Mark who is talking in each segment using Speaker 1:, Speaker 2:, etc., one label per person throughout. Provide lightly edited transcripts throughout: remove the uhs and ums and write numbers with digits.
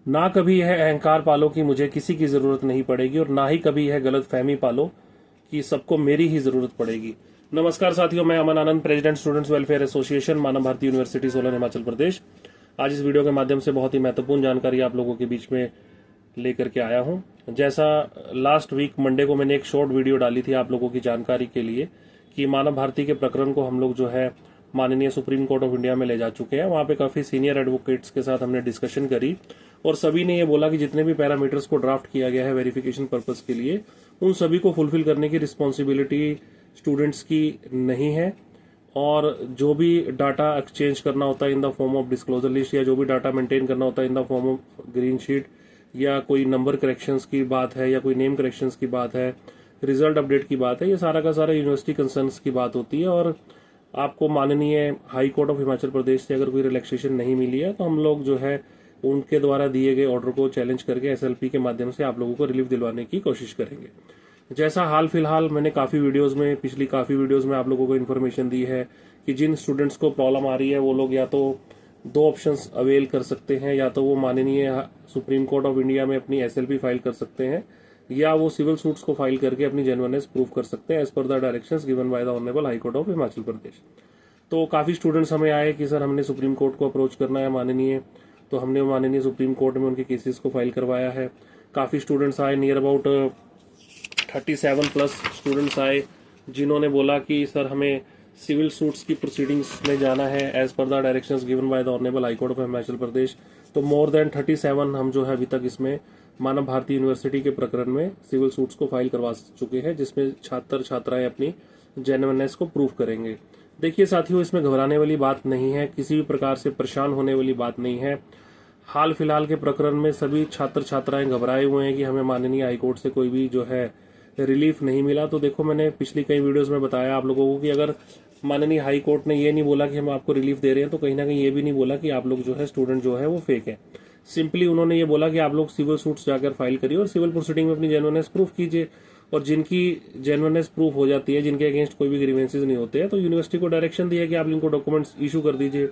Speaker 1: ना कभी यह अहंकार पालो कि मुझे किसी की जरूरत नहीं पड़ेगी, और ना ही कभी यह गलत फहमी पालो कि सबको मेरी ही जरूरत पड़ेगी। नमस्कार साथियों, मैं Aman Anand, president students welfare association, मानव भारती यूनिवर्सिटी सोलन, हिमाचल प्रदेश। आज इस वीडियो के माध्यम से बहुत ही महत्वपूर्ण जानकारी आप लोगों के बीच में लेकर के आया हूं। जैसा लास्ट वीक मंडे को मैंने एक शॉर्ट वीडियो डाली थी आप लोगों की जानकारी के लिए कि मानव भारती के प्रकरण को हम लोग जो है माननीय सुप्रीम कोर्ट ऑफ इंडिया में ले जा चुके हैं। वहां पे काफी सीनियर एडवोकेट्स के साथ हमने डिस्कशन करी और सभी ने ये बोला कि जितने भी पैरामीटर्स को ड्राफ्ट किया गया है वेरिफिकेशन पर्पस के लिए, उन सभी को फुलफिल करने की रिस्पॉन्सिबिलिटी स्टूडेंट्स की नहीं है। और जो भी डाटा एक्सचेंज करना होता है इन the form of disclosure list, या जो भी डाटा मेंटेन करना होता है इन the form of green sheet, या कोई नंबर करेक्शंस की बात है, या कोई नेम करेक्शंस की बात है, रिजल्ट अपडेट की बात है, ये सारा का सारा यूनिवर्सिटी कंसर्न्स की बात होती है। और आपको माननीय हाई कोर्ट ऑफ हिमाचल प्रदेश से अगर कोई रिलैक्सेशन नहीं मिली है तो हम लोग जो है उनके द्वारा दिए गए ऑर्डर को चैलेंज करके एसएलपी के माध्यम से आप लोगों को रिलीफ दिलवाने की कोशिश करेंगे। जैसा हाल फिलहाल मैंने पिछली काफी वीडियोज में आप लोगों को इन्फॉर्मेशन दी है कि जिन स्टूडेंट्स को प्रॉब्लम आ रही है वो लोग या तो दो ऑप्शंस अवेल कर सकते हैं, या तो वो माननीय सुप्रीम कोर्ट ऑफ इंडिया में अपनी एसएलपी फाइल कर सकते हैं, या वो सिविल सूट्स को फाइल करके अपनी जेन्युइननेस प्रूव कर सकते हैं as per the directions given by the honourable High Court of Himachal Pradesh. तो काफी स्टूडेंट्स हमें आए कि सर हमने सुप्रीम कोर्ट को अप्रोच करना है माननीय, तो हमने माननीय सुप्रीम कोर्ट में उनके केसेस को फाइल करवाया है। काफी स्टूडेंट्स आए, नियर अबाउट 37 प्लस स्टूडेंट्स आए, जिन्होंने बोला कि सर हमें सिविल सूट्स की प्रोसीडिंग्स में जाना है as per the directions given by the honourable High Court of Himachal Pradesh. तो मोर देन 37 हम जो है अभी तक इसमें मानव भारती यूनिवर्सिटी के प्रकरण में सिविल सूट्स को फाइल करवा चुके हैं, जिसमें छात्र छात्राएं अपनी जेन्युइननेस को प्रूव करेंगे। देखिए साथियों, इसमें घबराने वाली बात नहीं है, किसी भी प्रकार से परेशान होने वाली बात नहीं है। हाल फिलहाल के प्रकरण में सभी छात्र छात्राएं घबराए हुए हैं कि हमें माननीय हाईकोर्ट से कोई भी जो है रिलीफ नहीं मिला। तो देखो, मैंने पिछली कई वीडियोस में बताया आप लोगों को कि अगर माननीय हाई कोर्ट ने ये नहीं बोला कि हम आपको रिलीफ दे रहे हैं, तो कहीं ना कहीं ये भी नहीं बोला कि आप लोग जो है स्टूडेंट जो है वो फेक है। सिंपली उन्होंने ये बोला कि आप लोग सिविल सूट्स जाकर फाइल करिए और सिविल प्रोसीडिंग में अपनी जेन्युइननेस प्रूफ कीजिए। और जिनकी जेन्युइननेस प्रूफ हो जाती है, जिनके अगेंस्ट कोई भी ग्रीवेंसेज नहीं होते हैं, तो यूनिवर्सिटी को डायरेक्शन दिया कि आप इनको डॉक्यूमेंट्स इशू कर दीजिए।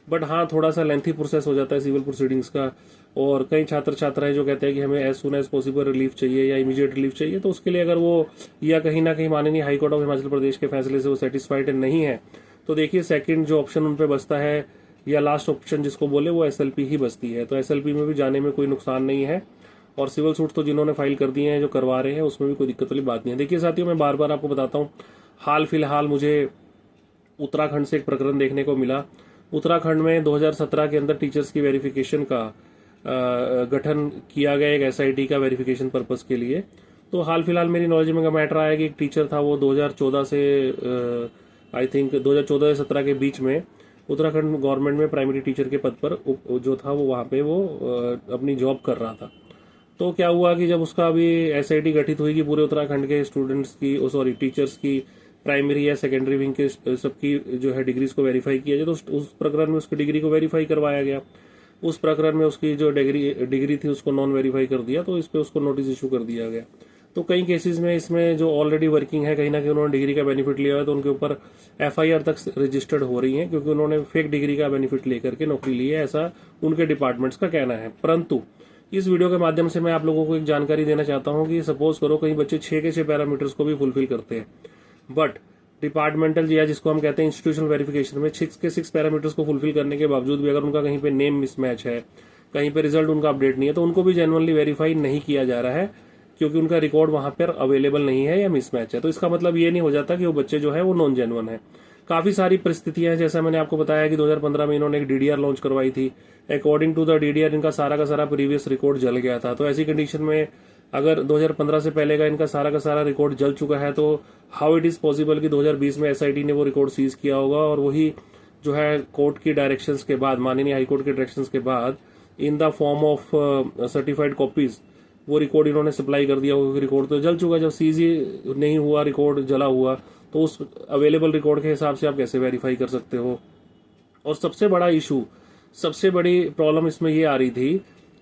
Speaker 1: बट हाँ, थोड़ा सा लेंथी प्रोसेस हो जाता है सिविल प्रोसीडिंग्स का, और कई छात्र छात्राएं जो कहते हैं कि हमें as soon as possible relief चाहिए या इमीडिएट रिलीफ चाहिए, तो उसके लिए अगर वो या कहीं ना कहीं माननीय हाई कोर्ट ऑफ हिमाचल प्रदेश के फैसले से वो सेटिस्फाइड नहीं है, तो देखिए सेकंड जो ऑप्शन उन पे बचता है या लास्ट ऑप्शन जिसको बोले वो एसएलपी ही बचती है। तो एसएलपी में भी जाने में कोई नुकसान नहीं है, और सिविल सूट तो जिन्होंने फाइल कर दिए हैं, जो करवा रहे हैं, उसमें भी कोई दिक्कत वाली बात नहीं है। देखिए साथियों, मैं बार बार आपको बताता हूँ, हाल फिलहाल मुझे उत्तराखंड से एक प्रकरण देखने को मिला। उत्तराखंड में 2017 के अंदर टीचर्स की वेरिफिकेशन का गठन किया गया एक एसआईटी का वेरिफिकेशन पर्पस के लिए। तो हाल फिलहाल मेरी नॉलेज में का मैटर आया कि एक टीचर था, वो 2014 से आई थिंक 2014 से 17 के बीच में उत्तराखंड गवर्नमेंट में प्राइमरी टीचर के पद पर जो था वो वहाँ पे वो अपनी जॉब कर रहा था। तो क्या हुआ कि जब उसका अभी एसआईटी गठित हुई कि पूरे उत्तराखंड के स्टूडेंट्स की टीचर्स की प्राइमरी या सेकेंडरी विंग के सबकी जो है डिग्रीज को वेरीफाई किया जाए, तो उस प्रकरण में उसकी डिग्री को वेरीफाई करवाया गया। उस प्रकरण में उसकी जो डिग्री थी उसको नॉन वेरीफाई कर दिया, तो इस पे उसको नोटिस इशू कर दिया गया। तो कई केसेस में इसमें जो ऑलरेडी वर्किंग है, कहीं ना कहीं उन्होंने डिग्री का बेनिफिट लिया है, तो उनके ऊपर एफआईआर तक रजिस्टर्ड हो रही है, क्योंकि उन्होंने फेक डिग्री का बेनिफिट लेकर के नौकरी ली है, ऐसा उनके डिपार्टमेंट्स का कहना है। परंतु इस वीडियो के माध्यम से मैं आप लोगों को एक जानकारी देना चाहता हूं कि सपोज करो कहीं बच्चे 6 के 6 पैरामीटर्स को भी फुलफिल करते हैं, बट डिपार्टमेंटल या जिसको हम कहते हैं इंस्टीट्यूशनल वेरिफिकेशन में 6 के 6 पैरामीटर्स को फुलफिल करने के बावजूद भी अगर उनका कहीं पे नेम मिसमैच है, कहीं पे रिजल्ट उनका अपडेट नहीं है, तो उनको भी जेन्युइनली वेरीफाई नहीं किया जा रहा है, क्योंकि उनका रिकॉर्ड वहां पर अवेलेबल नहीं है या मिसमैच है। तो इसका मतलब ये नहीं हो जाता कि वो बच्चे जो है वो नॉन जेन्युइन है। काफी सारी परिस्थितियां हैं, जैसा मैंने आपको बताया कि 2015 में इन्होंने एक डीडीआर लॉन्च करवाई थी। अकॉर्डिंग टू द डीडीआर इनका सारा का सारा प्रीवियस रिकॉर्ड जल गया था। तो ऐसी कंडीशन में अगर 2015 से पहले का इनका सारा रिकॉर्ड जल चुका है, तो हाउ इट इज पॉसिबल कि 2020 में एसआईटी ने वो रिकॉर्ड सीज किया होगा, और वही जो है कोर्ट की डायरेक्शंस के बाद, माननीय हाईकोर्ट के डायरेक्शंस के बाद, इन the form of certified copies वो रिकॉर्ड इन्होंने सप्लाई कर दिया होगा। रिकॉर्ड तो जल चुका, जब सीज ही नहीं हुआ, रिकॉर्ड जला हुआ, तो उस अवेलेबल रिकॉर्ड के हिसाब से आप कैसे वेरीफाई कर सकते हो। और सबसे बड़ी प्रॉब्लम इसमें ये आ रही थी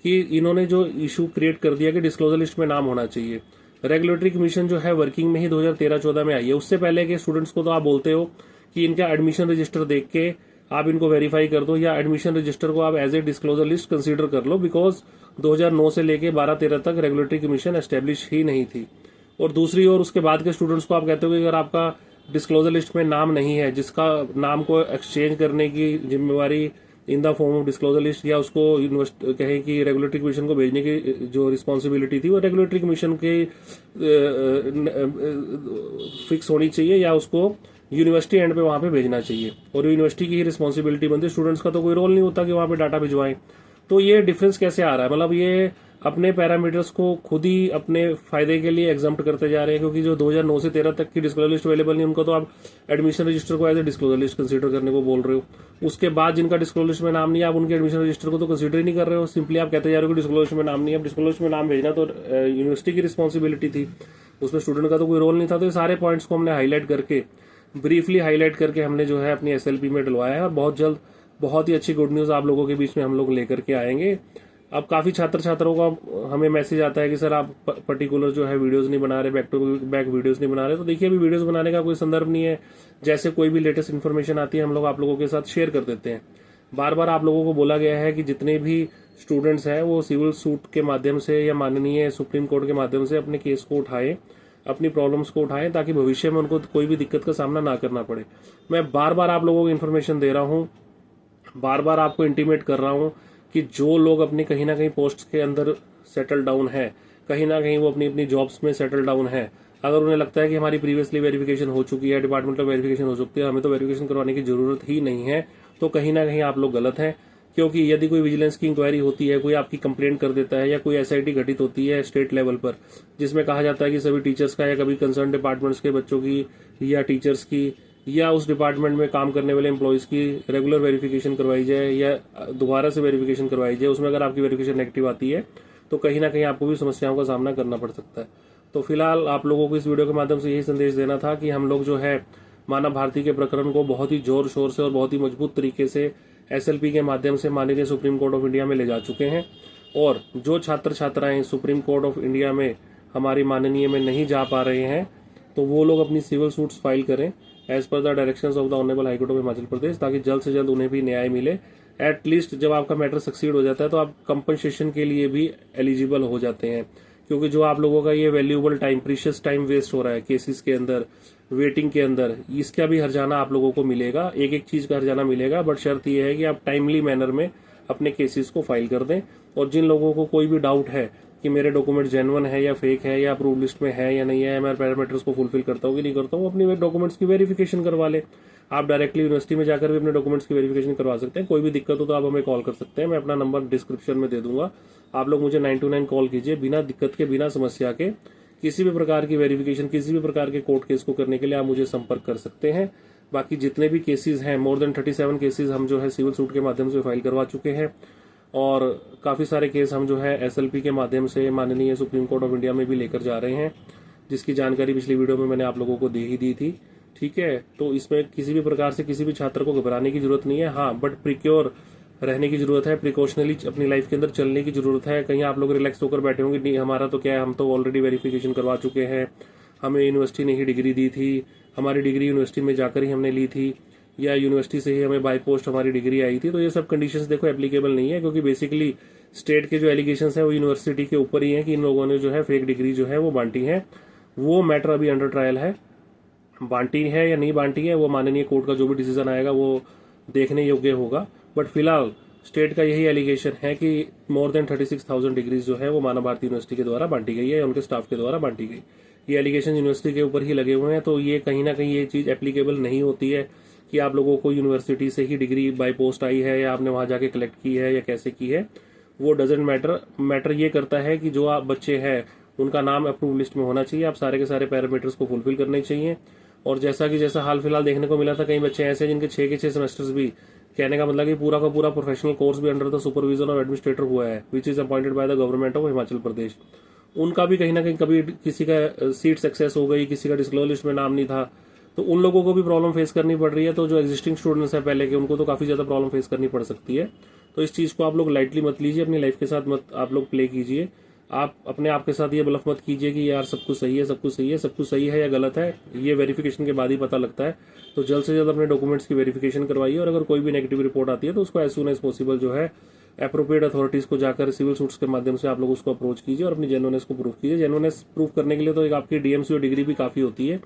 Speaker 1: कि इन्होंने जो इशू क्रिएट कर दिया कि डिस्क्लोजर लिस्ट में नाम होना चाहिए। रेगुलेटरी कमीशन जो है वर्किंग में ही 2013-14 में आई है। उससे पहले के स्टूडेंट्स को तो आप बोलते हो कि इनका एडमिशन रजिस्टर देख के आप इनको वेरीफाई कर दो, या एडमिशन रजिस्टर को आप as a disclosure list consider कर लो, बिकॉज 2009 से लेके 12-13 तक रेगुलेटरी कमीशन एस्टेब्लिश ही नहीं थी। और दूसरी ओर उसके बाद के स्टूडेंट्स को आप कहते हो कि अगर आपका डिस्क्लोजर लिस्ट में नाम नहीं है, जिसका नाम को एक्सचेंज करने की जिम्मेवारी इन the form of disclosure list, या उसको कहें कि रेगुलेटरी कमीशन को भेजने की जो रिस्पॉन्सिबिलिटी थी वो रेगुलेटरी कमीशन के फिक्स होनी चाहिए, या उसको यूनिवर्सिटी एंड पे वहां पे भेजना चाहिए, और यूनिवर्सिटी की ही रिस्पॉन्सिबिलिटी बनती है। स्टूडेंट्स का तो कोई रोल नहीं होता कि वहां पे डाटा भिजवाएं। तो ये डिफरेंस कैसे आ रहा है, मतलब ये अपने पैरामीटर्स को खुद ही अपने फायदे के लिए एग्जाम्प्ट करते जा रहे हैं, क्योंकि जो 2009 से 13 तक की डिस्क्लोजर लिस्ट अवेलेबल नहीं, उनको तो आप एडमिशन रजिस्टर को as a disclosure list consider करने को बोल रहे हो। उसके बाद जिनका डिस्क्लोजर लिस्ट में नाम नहीं है, आप उनके एडमिशन रजिस्टर को तो कंसीडर ही नहीं कर रहे हो, सिंपली आप कहते जा रहे हो कि डिस्क्लोजर लिस्ट में नाम नहीं है। डिस्क्लोजर लिस्ट में नाम भेजना तो यूनिवर्सिटी की रिस्पॉन्सिबिलिटी थी, उसमें स्टूडेंट का तो कोई रोल नहीं था। तो ये सारे पॉइंट्स को हमने हाईलाइट करके, ब्रीफली हाईलाइट करके हमने जो है अपनी एसएलपी में डलवाया है, और बहुत जल्द बहुत ही अच्छी गुड न्यूज आप लोगों के बीच में हम लोग लेकर के आएंगे। अब काफी छात्रों का हमें मैसेज आता है कि सर आप पर्टिकुलर जो है वीडियोस नहीं बना रहे, बैक टू बैक वीडियोस नहीं बना रहे। तो देखिए, अभी वीडियोस बनाने का कोई संदर्भ नहीं है, जैसे कोई भी लेटेस्ट इन्फॉर्मेशन आती है हम लोग आप लोगों के साथ शेयर कर देते हैं। बार बार आप लोगों को बोला गया है कि जितने भी स्टूडेंट्स हैं वो सिविल सूट के माध्यम से या माननीय सुप्रीम कोर्ट के माध्यम से अपने केस को उठाएं, अपनी प्रॉब्लम्स को उठाएं, ताकि भविष्य में उनको कोई भी दिक्कत का सामना ना करना पड़े। मैं बार बार आप लोगों को इन्फॉर्मेशन दे रहा हूँ, बार बार आपको इंटीमेट कर रहा हूँ कि जो लोग अपनी कहीं ना कहीं पोस्ट के अंदर सेटल डाउन है, कहीं ना कहीं वो अपनी अपनी जॉब्स में सेटल डाउन है, अगर उन्हें लगता है कि हमारी प्रीवियसली वेरिफिकेशन हो चुकी है, डिपार्टमेंटल वेरिफिकेशन हो चुकी है, हमें तो वेरिफिकेशन करवाने की जरूरत ही नहीं है, तो कहीं ना कहीं आप लोग गलत हैं। क्योंकि यदि कोई विजिलेंस की इंक्वायरी होती है, कोई आपकी कंप्लेंट कर देता है, या कोई एसआईटी घटित होती है स्टेट लेवल पर, जिसमें कहा जाता है कि सभी टीचर्स का या कभी कंसर्न डिपार्टमेंट्स के बच्चों की या टीचर्स की या उस डिपार्टमेंट में काम करने वाले एम्प्लॉयज की रेगुलर वेरिफिकेशन करवाई जाए या दोबारा से वेरिफिकेशन करवाई जाए, उसमें अगर आपकी वेरिफिकेशन नेगेटिव आती है तो कहीं ना कहीं आपको भी समस्याओं का सामना करना पड़ सकता है। तो फिलहाल आप लोगों को इस वीडियो के माध्यम से यही संदेश देना था कि हम लोग जो है मानव भारती के प्रकरण को बहुत ही जोर शोर से और बहुत ही मजबूत तरीके से एसएलपी के माध्यम से माननीय सुप्रीम कोर्ट ऑफ इंडिया में ले जा चुके हैं। और जो छात्र छात्राएं सुप्रीम कोर्ट ऑफ इंडिया में हमारी माननीय में नहीं जा पा रहे हैं, तो वो लोग अपनी सिविल सूट्स फाइल करें as per the directions of the honourable High Court of Himachal Pradesh, ताकि जल्द से जल्द उन्हें भी न्याय मिले। एटलीस्ट जब आपका मैटर सक्सीड हो जाता है तो आप कंपनसेशन के लिए भी एलिजिबल हो जाते हैं, क्योंकि जो आप लोगों का ये valuable time, precious time waste हो रहा है केसेस के अंदर, वेटिंग के अंदर, इसका भी हर्जाना आप लोगों को मिलेगा, एक एक चीज का हर्जाना मिलेगा। बट शर्त यह है कि आप टाइमली मैनर में अपने केसेस को फाइल कर दें। और जिन लोगों को कोई भी डाउट है कि मेरे डॉक्यूमेंट जेन्युइन है या फेक है, या अप्रूव लिस्ट में है या नहीं है, मैं पैरामीटर्स को फुलफिल करता हूँ कि नहीं करता हूँ, अपनी डॉक्यूमेंट्स की वेरिफिकेशन करवा ले। आप डायरेक्टली यूनिवर्सिटी में जाकर भी अपने डॉक्यूमेंट्स की वेरिफिकेशन करवा सकते हैं। कोई भी दिक्कत हो तो आप हमें कॉल कर सकते हैं, मैं अपना नंबर डिस्क्रिप्शन में दे दूंगा। आप लोग मुझे 929 कॉल कीजिए, बिना दिक्कत के, बिना समस्या के, किसी भी प्रकार की वेरिफिकेशन, किसी भी प्रकार के कोर्ट केस को करने के लिए आप मुझे संपर्क कर सकते हैं। बाकी जितने भी केसेस हैं, मोर देन 37 केसेस हम जो है सिविल सूट के माध्यम से फाइल करवा चुके हैं, और काफी सारे केस हम जो है एसएलपी के माध्यम से माननीय सुप्रीम कोर्ट ऑफ इंडिया में भी लेकर जा रहे हैं, जिसकी जानकारी पिछली वीडियो में मैंने आप लोगों को दे ही दी थी। ठीक है, तो इसमें किसी भी प्रकार से किसी भी छात्र को घबराने की जरूरत नहीं है। हाँ, बट प्रिक्योर रहने की जरूरत है, प्रिकॉशनली अपनी लाइफ के अंदर चलने की जरूरत है। कहीं आप लोग रिलैक्स होकर बैठे होंगे, नहीं हमारा तो क्या है, हम तो ऑलरेडी वेरिफिकेशन करवा चुके हैं, हमें यूनिवर्सिटी ने ही डिग्री दी थी, हमारी डिग्री यूनिवर्सिटी में जाकर ही हमने ली थी, या यूनिवर्सिटी से ही हमें बाय पोस्ट हमारी डिग्री आई थी। तो ये सब कंडीशंस देखो एप्लीकेबल नहीं है, क्योंकि बेसिकली स्टेट के जो एलिगेशंस है वो यूनिवर्सिटी के ऊपर ही है कि इन लोगों ने जो है फेक डिग्री जो है वो बांटी है। वो मैटर अभी अंडर ट्रायल है, बांटी है या नहीं बांटी है वो माननीय कोर्ट का जो भी डिसीजन आएगा वो देखने योग्य होगा। बट फिलहाल स्टेट का यही एलिगेशन है कि मोर देन 36,000 डिग्रीज जो है वो मानव भारती यूनिवर्सिटी के द्वारा बांटी गई है, उनके स्टाफ के द्वारा बांटी गई। ये एलिगेशन यूनिवर्सिटी के ऊपर ही लगे हुए हैं, तो ये कहीं ना कहीं ये चीज एप्लीकेबल नहीं होती है कि आप लोगों को यूनिवर्सिटी से ही डिग्री बाय पोस्ट आई है या आपने वहां जाके कलेक्ट की है या कैसे की है, वो डजेंट मैटर ये करता है कि जो आप बच्चे हैं उनका नाम अप्रूव लिस्ट में होना चाहिए, आप सारे के सारे पैरामीटर्स को फुलफिल करने चाहिए। और जैसा हाल फिलहाल देखने को मिला था, कई बच्चे ऐसे जिनके 6 के 6 सेमेस्टर्स भी, कहने का मतलब कि पूरा का पूरा प्रोफेशनल कोर्स भी under the supervision of administrator हुआ है, which is appointed by the Government of Himachal Pradesh. उनका भी कहीं ना कहीं कभी किसी का सीट सक्सेस हो गई, किसी का डिस्क्लोजर लिस्ट में नाम नहीं था, तो उन लोगों को भी प्रॉब्लम फेस करनी पड़ रही है। तो जो एग्जिस्टिंग स्टूडेंट्स हैं पहले के, उनको तो काफी ज्यादा प्रॉब्लम फेस करनी पड़ सकती है। तो इस चीज को आप लोग लाइटली मत लीजिए, अपनी लाइफ के साथ मत आप लोग प्ले कीजिए। आप अपने आप के साथ ये ब्लफ मत कीजिए कि यार सब कुछ सही है, सब कुछ सही है। सब कुछ सही है या गलत है ये वेरिफिकेशन के बाद ही पता लगता है। तो जल्द से जल्द अपने डॉक्यूमेंट्स की वेरिफिकेशन करवाइए, और अगर कोई भी नेगेटिव रिपोर्ट आती है तो उसको एज सुन एज पॉसिबल जो है अप्रोप्रिएट अथॉरिटीज को जाकर सिविल सूट्स के माध्यम से आप लोग उसको अप्रोच कीजिए और अपनी जेन्युइननेस को प्रूव कीजिए। जेन्युइननेस प्रूव करने के लिए तो एक आपकी डीएमसी और डिग्री भी काफी होती है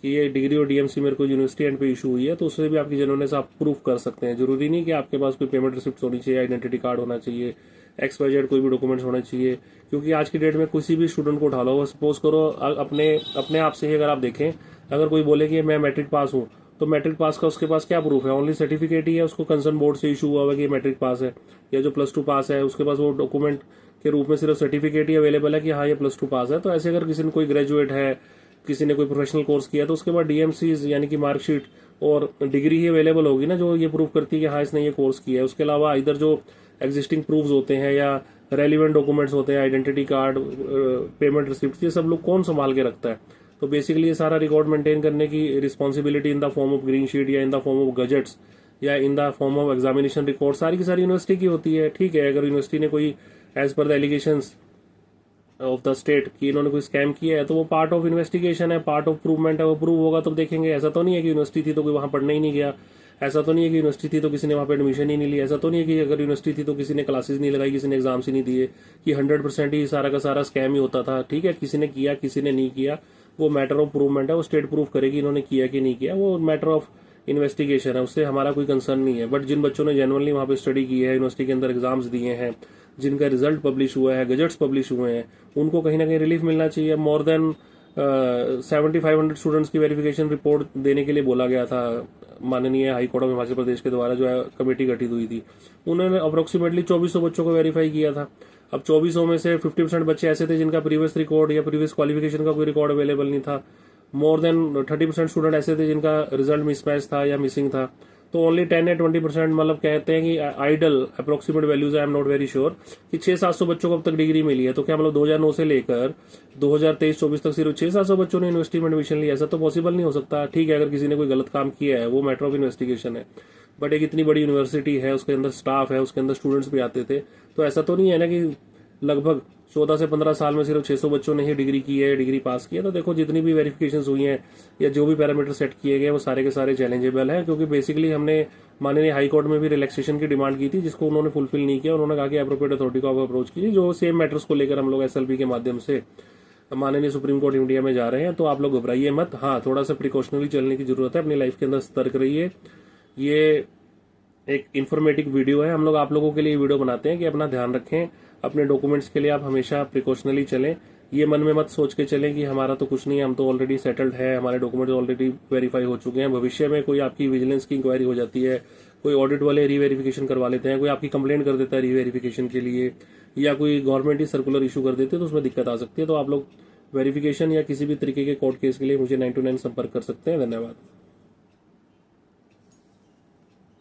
Speaker 1: कि ये डिग्री और डीएमसी मेरे को यूनिवर्सिटी एंड पे इशू हुई है, तो उससे भी आपकी जेन्युइननेस आप प्रूफ कर सकते हैं। जरूरी नहीं कि आपके पास कोई पेमेंट रिसिप्ट होनी चाहिए, आइडेंटिटी कार्ड होना चाहिए, XYZ कोई भी डॉक्यूमेंट्स होने चाहिए। क्योंकि आज की डेट में किसी भी स्टूडेंट को उठा लो, सपोज करो अपने आप से ही अगर आप देखें, अगर कोई बोले कि मैं मैट्रिक पास हूँ, तो मैट्रिक पास का उसके पास क्या प्रूफ है? ओनली सर्टिफिकेट ही है, उसको कंसर्न बोर्ड से इशू हुआ हुआ कि ये मैट्रिक पास है, या जो +2 पास है उसके पास वो डॉक्यूमेंट के रूप में सिर्फ सर्टिफिकेट ही अवेलेबल है कि हाँ ये +2 पास है। तो ऐसे अगर किसी ने कोई ग्रेजुएट है, किसी ने कोई प्रोफेशनल कोर्स किया, तो उसके बाद डीएमसीज यानी कि मार्कशीट और डिग्री ही अवेलेबल होगी ना, जो ये प्रूव करती है कि हाँ इसने ये कोर्स किया है। उसके अलावा इधर जो एग्जिस्टिंग प्रूफ्स होते हैं या रेलिवेंट डॉक्यूमेंट्स होते हैं, आइडेंटिटी कार्ड, पेमेंट रिसिप्ट, ये सब लोग कौन संभाल के रखता है? तो बेसिकली ये सारा रिकॉर्ड मेंटेन करने की responsibility in the form of green sheet या in the form of gazettes या in the form of examination record सारी की सारी यूनिवर्सिटी की होती है। ठीक है, अगर यूनिवर्सिटी ने कोई as per the allegations of the state कि इन्होंने कोई स्कैम किया है, तो वो पार्ट ऑफ इन्वेस्टिगेशन है, पार्ट ऑफ प्रूवमेंट है, वो प्रूव होगा तब देखेंगे। ऐसा तो नहीं है कि यूनिवर्सिटी थी तो कोई वहां पढ़ने ही नहीं गया, ऐसा तो नहीं है कि यूनिवर्सिटी थी तो किसी ने वहां पे एडमिशन ही नहीं लिया, ऐसा तो नहीं है कि अगर यूनिवर्सिटी थी तो किसी ने क्लासेस नहीं लगाई, किसी ने एग्जाम्स ही नहीं दिए, कि 100% ही सारा का सारा स्कैम ही होता था। ठीक है, किसी ने किया किसी ने नहीं किया, वो मैटर ऑफ प्रूवमेंट है, वो स्टेट प्रूव करेगी इन्होंने किया कि नहीं किया, वो मैटर ऑफ इन्वेस्टिगेशन है, उससे हमारा कोई कंसर्न नहीं है। बट जिन बच्चों ने जेन्युइनली वहां पे स्टडी की है, यूनिवर्सिटी के अंदर एग्जाम्स दिए हैं, जिनका रिजल्ट पब्लिश हुआ है, गजेट्स पब्लिश हुए हैं, उनको कहीं ना कहीं रिलीफ मिलना चाहिए। मोर देन 7500 स्टूडेंट्स की वेरिफिकेशन रिपोर्ट देने के लिए बोला गया था माननीय हाई कोर्ट ऑफ हिमाचल प्रदेश के द्वारा, जो है कमेटी गठित हुई थी। उन्होंने अप्रोक्सीमेटली 2400 बच्चों को वेरीफाई किया था। अब 2400 में से 50% बच्चे ऐसे थे जिनका प्रीवियस रिकॉर्ड या प्रीवियस क्वालिफिकेशन का कोई रिकॉर्ड अवेलेबल नहीं था। मोर देन 30% स्टूडेंट ऐसे थे जिनका रिजल्ट मिसमैच था या मिसिंग था। तो ओनली 10 या 20% मतलब कहते हैं कि ideal approximate values, I am not very sure, कि 600-700 बच्चों को अब तक डिग्री मिली है। तो क्या मतलब 2009 से लेकर 2023-24 तक सिर्फ 600-700 बच्चों ने यूनिवर्सिटी में एडमिशन लिया? ऐसा तो पॉसिबल नहीं हो सकता। ठीक है, अगर किसी ने कोई गलत काम किया है वो मैटर ऑफ इन्वेस्टिगेशन है, बट एक इतनी बड़ी यूनिवर्सिटी है, उसके अंदर स्टाफ है, उसके अंदर स्टूडेंट्स भी आते थे, तो ऐसा तो नहीं है ना कि लगभग 14 से 15 साल में सिर्फ 600 बच्चों ने ही डिग्री की है, डिग्री पास की है। तो देखो जितनी भी वेरिफिकेशंस हुई हैं या जो भी पैरामीटर सेट किए गए वो सारे के सारे चैलेंजेबल हैं, क्योंकि बेसिकली हमने माननीय हाई कोर्ट में भी रिलैक्सेशन की डिमांड की थी, जिसको उन्होंने फुलफिल नहीं किया। उन्होंने कहा कि एप्रोप्रिएट अथॉरिटी को आप अप्रोच कीजिए। जो सेम मैटर्स को लेकर हम लोग SLP के माध्यम से माननीय सुप्रीम कोर्ट इंडिया में जा रहे हैं, तो आप लोग घबराइए मत। हाँ, थोड़ा सा प्रिकॉशनरी चलने की जरूरत है, अपनी लाइफ के अंदर सतर्क रहिए। ये एक इन्फॉर्मेटिव वीडियो है, हम लोग आप लोगों के लिए वीडियो बनाते हैं कि अपना ध्यान रखें, अपने डॉक्यूमेंट्स के लिए आप हमेशा प्रिकॉशनली चलें। ये मन में मत सोच के चलें कि हमारा तो कुछ नहीं है, हम तो ऑलरेडी सेटल्ड है, हमारे डॉक्यूमेंट्स ऑलरेडी वेरीफाई हो चुके हैं। भविष्य में कोई आपकी विजिलेंस की इंक्वायरी हो जाती है, कोई ऑडिट वाले रीवेरिफिकेशन करवा लेते हैं, कोई आपकी कंप्लेंट कर देता है रीवेरिफिकेशन के लिए, या कोई गवर्नमेंट ही सर्कुलर इशू कर देते हैं, तो उसमें दिक्कत आ सकती है। तो आप लोग वेरिफिकेशन या किसी भी तरीके के कोर्ट केस के लिए मुझे 929 संपर्क कर सकते हैं। धन्यवाद।